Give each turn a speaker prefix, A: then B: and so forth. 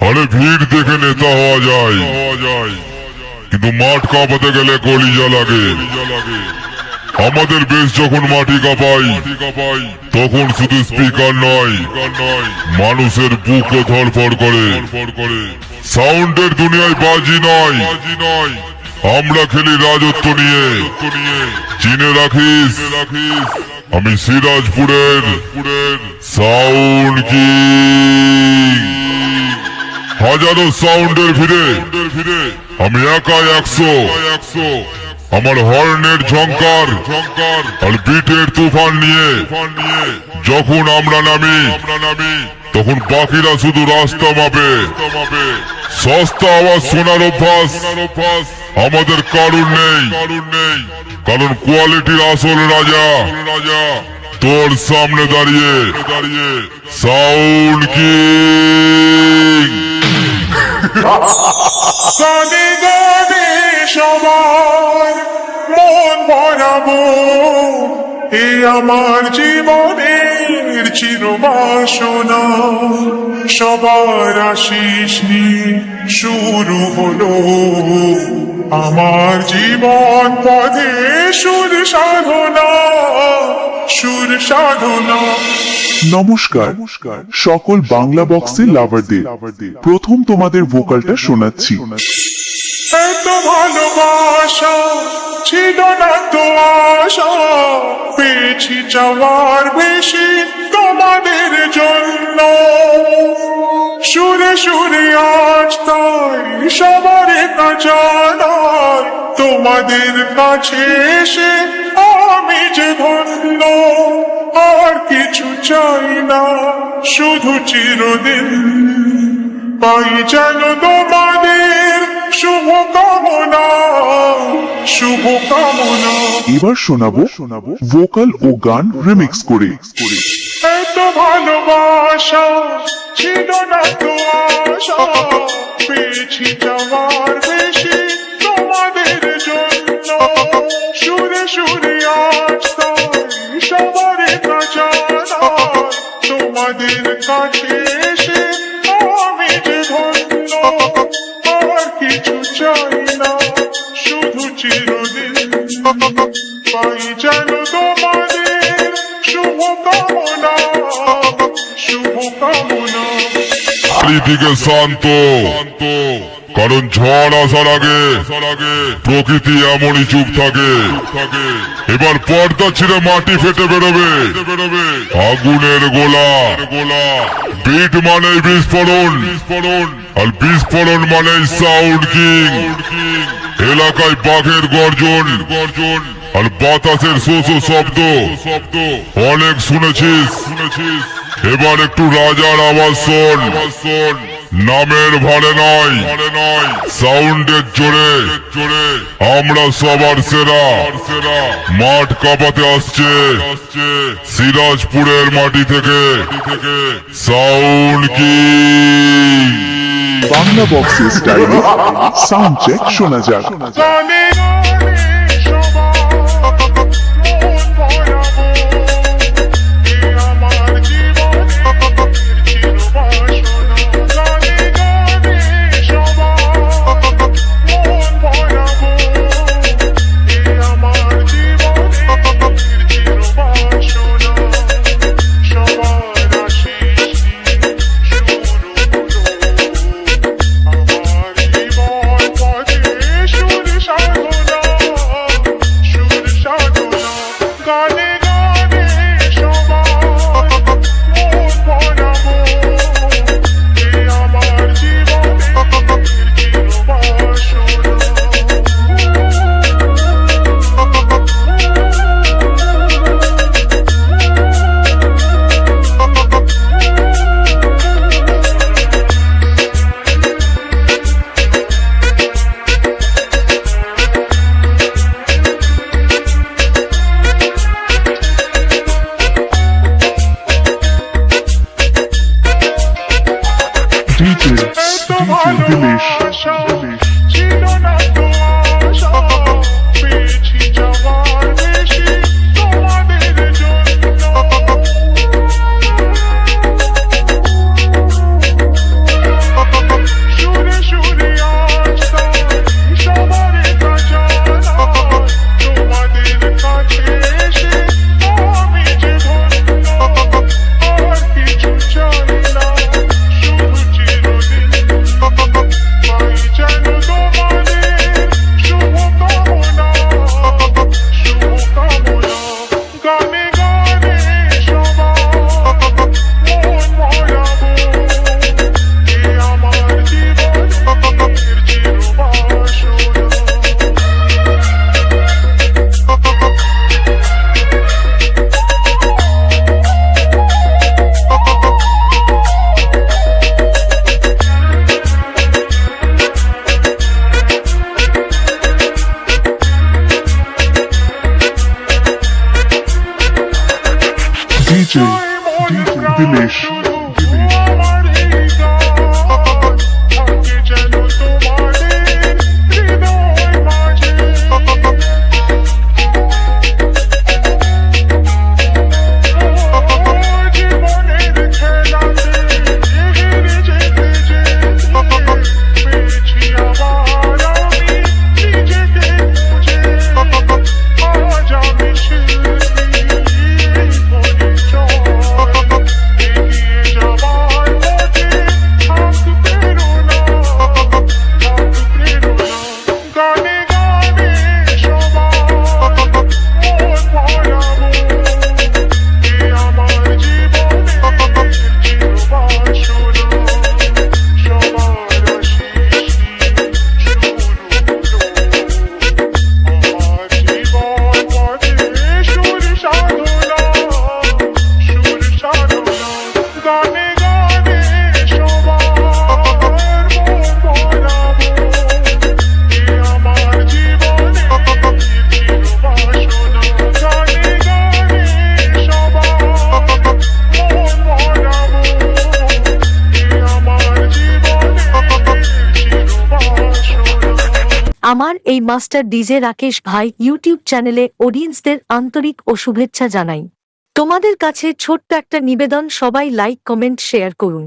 A: আরে ভিড় দেখে নেতা হওয়া যায়, কিন্তু মাঠ কাঁপাতে গেলে কলিজা লাগে। আমাদের বেশ যখন মাটি কাঁপাই তখন শুধু স্পিকার নয়, মানুষের বুকও ধড়ফড় করে। সাউন্ডের দুনিয়ায় বাজি নয়, আমরা খেলি রাজত্ব নিয়ে। চিনে রাখিস, আমি সিরাজপুরের সাউন্ড কিং। হাজারো সাউন্ডের ভিড়ে আমি একাই 100। আমার হর্নের ঝংকার আর বিটের তুফান নিয়ে যখন আমরা নামি তখন বাকিরা শুধু রাস্তা মাপে। সস্তা আওয়াজ শোনার অভ্যাস আমাদের কারণ নেই, কারণ কোয়ালিটির আসল রাজা তোর সামনে দাঁড়িয়ে সাউন্ড কিং।
B: গানে গানে সবার মন ভরাবো, এ আমার জীবনের চিরবাসনা। সবার আশিস নিয়ে শুরু হলো আমার জীবন পথে সুর সাধনা।
C: নমস্কার সকল বাংলা বক্সের লাভারদের, প্রথম তোমাদের ভোকালটা শোনাচ্ছি।
B: এত ভালোবাসা ছিল না তো আশা, পেয়েছি যাওয়ার বেশি তোমাদের জন্য। সুরে সুরে আজ তাই সবার কাজানায়, তোমাদের কাছে এসে আমি যে ধন্য। আর কিছু চাই না, শুধু চিরদিন পাই যেন তোমাদের শুভকামনা।
C: এবার শোনাবো ভোকাল ও গান রিমিক্স করে।
B: এত ভালোবাসা ছিল না তো আশা, পেয়েছি যাওয়ার বেশি তোমাদের জন্য। সুরে সুরে আজ তাই সবার কাজানায়, তোমাদের কাছে এসে আমি যে ধন্য। আর কিছু চাই না, শুধু চিরদিন পাই যেন তোমাদের শুভকামনা।
A: চারিদিকে শান্ত, কারণ ঝড় আসার আগে প্রকৃতি এমনই চুপ থাকে। এবার পর্দা ছিঁড়ে মাটি ফেটে বেরোবে আগুনের গোলা। বিট মানে বিস্ফোরণ, আর বিস্ফোরণ মানে সাউন্ড কিং। এলাকায় বাঘের গর্জন আর বাতাসের শোষো শব্দ অনেক শুনেছিস। এবার একটু রাজার আওয়াজ শোন, নামের ভারে নয়, সাউন্ডের জোরে আমরা সবার সেরা। মাঠ কাঁপাতে আসছে সিরাজপুরের মাটি থেকে সাউন্ড কিং।
C: বাংলা বক্সের স্টাইলে সাউন্ড চেক শোনা যাক।
B: গানে গানে সবার মন ভরাবো, এ আমার জীবনের চিরবাসনা। গানে গানে সবার মন ভরাবো, এ আমার জীবনের চিরবাসনা। সবার আশিস নিয়ে শুরু হলো আমার জীবন পথে সুর সাধনা। গানে গানে সবার মন ভরাবো, এ আমার জীবনের চিরবাসনা।
C: ডিজে
B: এত
C: দিনেশ।
B: ভালোবাসা ছিল না তো আশা, পেয়েছি যাওয়ার বেশি তোমাদের জন্য।
C: দিনেশ
B: আমার এই গান থাকে যেন তোমাদের হৃদয় মাঝে। জীবনের খেলাতে হেরে যেতে যেতে পেয়েছি আবার আমি নিজেকে খুঁজে। আজ আমি শিল্পী এই পরিচয়, এগিয়ে যাবার পথে থাক প্রেরণা, থাক প্রেরণা। গানে গানে সবার মন ভরাবো, এ আমার জীবনের চিরবাসনা। সবার আশিস শুরু আমার জীবন পথে সুর সাধনা, সুর সাধনা। গানে গানে সবার মন ভরাবো, এ আমার জীবনের চিরবাসনা। গানে গানে সবার মন ভরাবো, এ আমার জীবনের চিরবাসনা।
D: আমার এই মাস্টার ডিজে রাকেশ ভাই ইউটিউব চ্যানেলে অডিয়েন্সদের আন্তরিক ও শুভেচ্ছা জানাই। তোমাদের কাছে ছোট্ট একটা নিবেদন, সবাই লাইক কমেন্ট শেয়ার করুন।